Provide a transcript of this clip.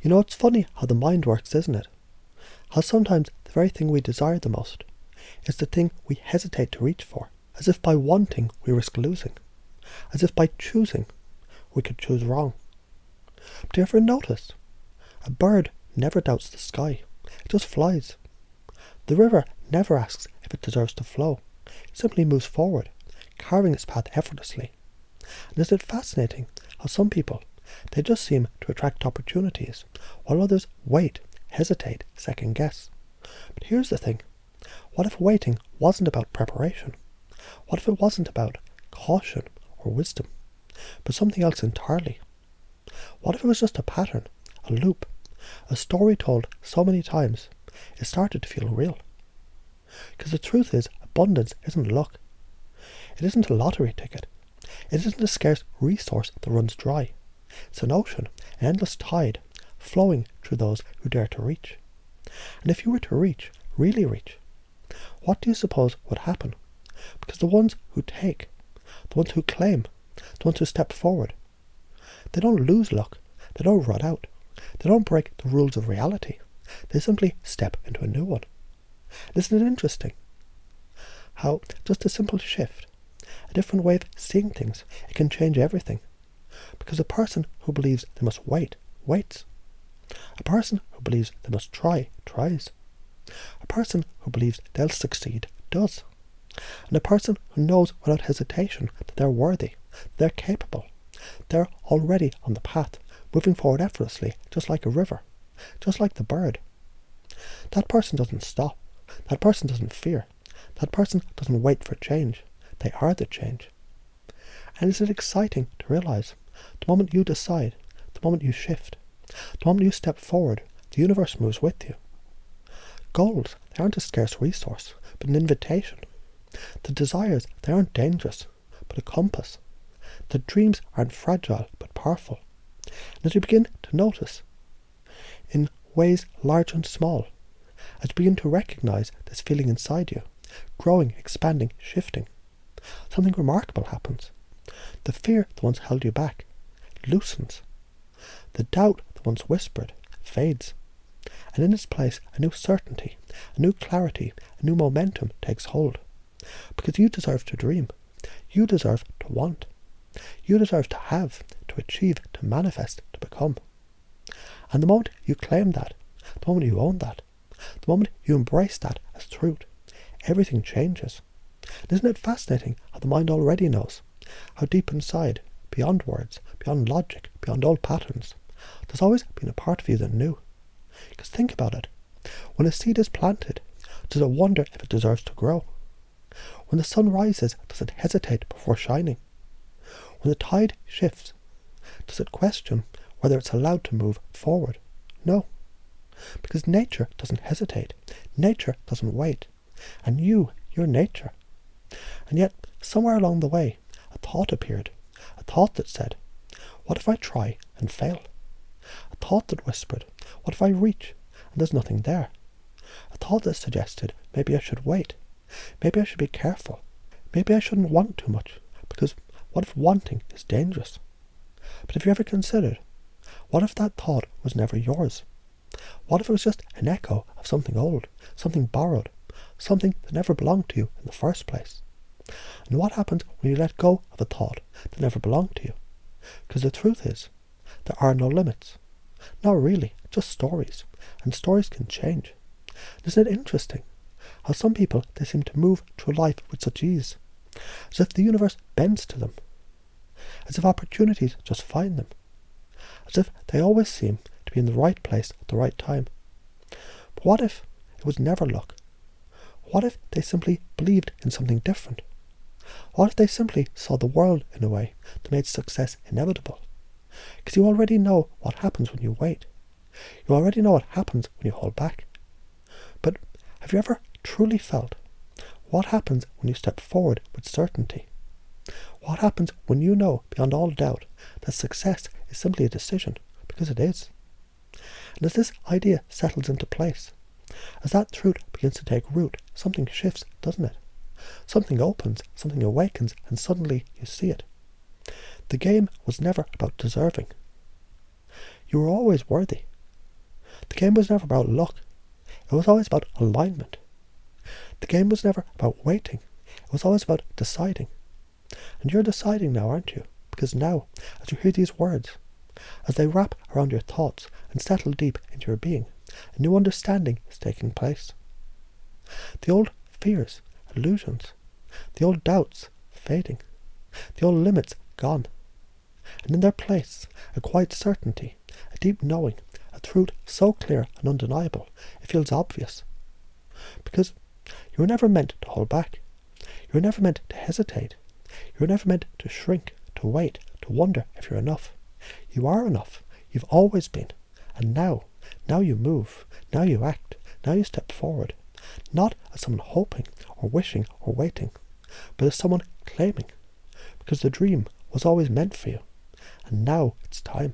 You know, it's funny how the mind works, isn't it? How sometimes the very thing we desire the most is the thing we hesitate to reach for, as if by wanting we risk losing, as if by choosing we could choose wrong. But do you ever notice? A bird never doubts the sky, it just flies. The river never asks if it deserves to flow, it simply moves forward, carving its path effortlessly. And isn't it fascinating how some people, they just seem to attract opportunities, while others wait, hesitate, second guess. But here's the thing. What if waiting wasn't about preparation? What if it wasn't about caution or wisdom, but something else entirely? What if it was just a pattern, a loop, a story told so many times, it started to feel real? Because the truth is, abundance isn't luck. It isn't a lottery ticket. It isn't a scarce resource that runs dry. It's an ocean, an endless tide, flowing through those who dare to reach. And if you were to reach, really reach, what do you suppose would happen? Because the ones who take, the ones who claim, the ones who step forward, they don't lose luck, they don't run out, they don't break the rules of reality, they simply step into a new one. Isn't it interesting how just a simple shift, a different way of seeing things, it can change everything? Because a person who believes they must wait, waits. A person who believes they must try, tries. A person who believes they'll succeed, does. And a person who knows without hesitation that they're worthy, they're capable, they're already on the path, moving forward effortlessly, just like a river, just like the bird. That person doesn't stop. That person doesn't fear. That person doesn't wait for change. They are the change. And isn't it exciting to realise, the moment you decide, the moment you shift, the moment you step forward, the universe moves with you. Goals, they aren't a scarce resource, but an invitation. The desires, they aren't dangerous, but a compass. The dreams aren't fragile, but powerful. And as you begin to notice, in ways large and small, as you begin to recognise this feeling inside you, growing, expanding, shifting, something remarkable happens. The fear that once held you back loosens. The doubt that once whispered fades. And in its place, a new certainty, a new clarity, a new momentum takes hold. Because you deserve to dream. You deserve to want. You deserve to have, to achieve, to manifest, to become. And the moment you claim that, the moment you own that, the moment you embrace that as truth, everything changes. And isn't it fascinating how the mind already knows, how deep inside, beyond words, beyond logic, beyond old patterns, there's always been a part of you that knew. Because think about it. When a seed is planted, does it wonder if it deserves to grow? When the sun rises, does it hesitate before shining? When the tide shifts, does it question whether it's allowed to move forward? No. Because nature doesn't hesitate. Nature doesn't wait. And you're nature. And yet, somewhere along the way, a thought appeared. A thought that said, what if I try and fail? A thought that whispered, what if I reach and there's nothing there? A thought that suggested, maybe I should wait. Maybe I should be careful. Maybe I shouldn't want too much, because what if wanting is dangerous? But have you ever considered, what if that thought was never yours? What if it was just an echo of something old, something borrowed, something that never belonged to you in the first place? And what happens when you let go of a thought that never belonged to you? Because the truth is, there are no limits. Not really, just stories. And stories can change. Isn't it interesting how some people, they seem to move through life with such ease, as if the universe bends to them, as if opportunities just find them, as if they always seem to be in the right place at the right time. But what if it was never luck? What if they simply believed in something different? What if they simply saw the world in a way that made success inevitable? Because you already know what happens when you wait. You already know what happens when you hold back. But have you ever truly felt what happens when you step forward with certainty? What happens when you know beyond all doubt that success is simply a decision, because it is? And as this idea settles into place, as that truth begins to take root, something shifts, doesn't it? Something opens, something awakens, and suddenly you see it. The game was never about deserving. You were always worthy. The game was never about luck. It was always about alignment. The game was never about waiting. It was always about deciding. And you're deciding now, aren't you? Because now, as you hear these words, as they wrap around your thoughts and settle deep into your being, a new understanding is taking place. The old fears, illusions, the old doubts fading, the old limits gone, and in their place a quiet certainty, a deep knowing, a truth so clear and undeniable it feels obvious. Because you were never meant to hold back. You were never meant to hesitate. You were never meant to shrink, to wait, to wonder if you're enough. You are enough. You've always been. And now you move. Now you act. Now you step forward. Not as someone hoping or wishing or waiting, but as someone claiming. Because the dream was always meant for you. And now it's time.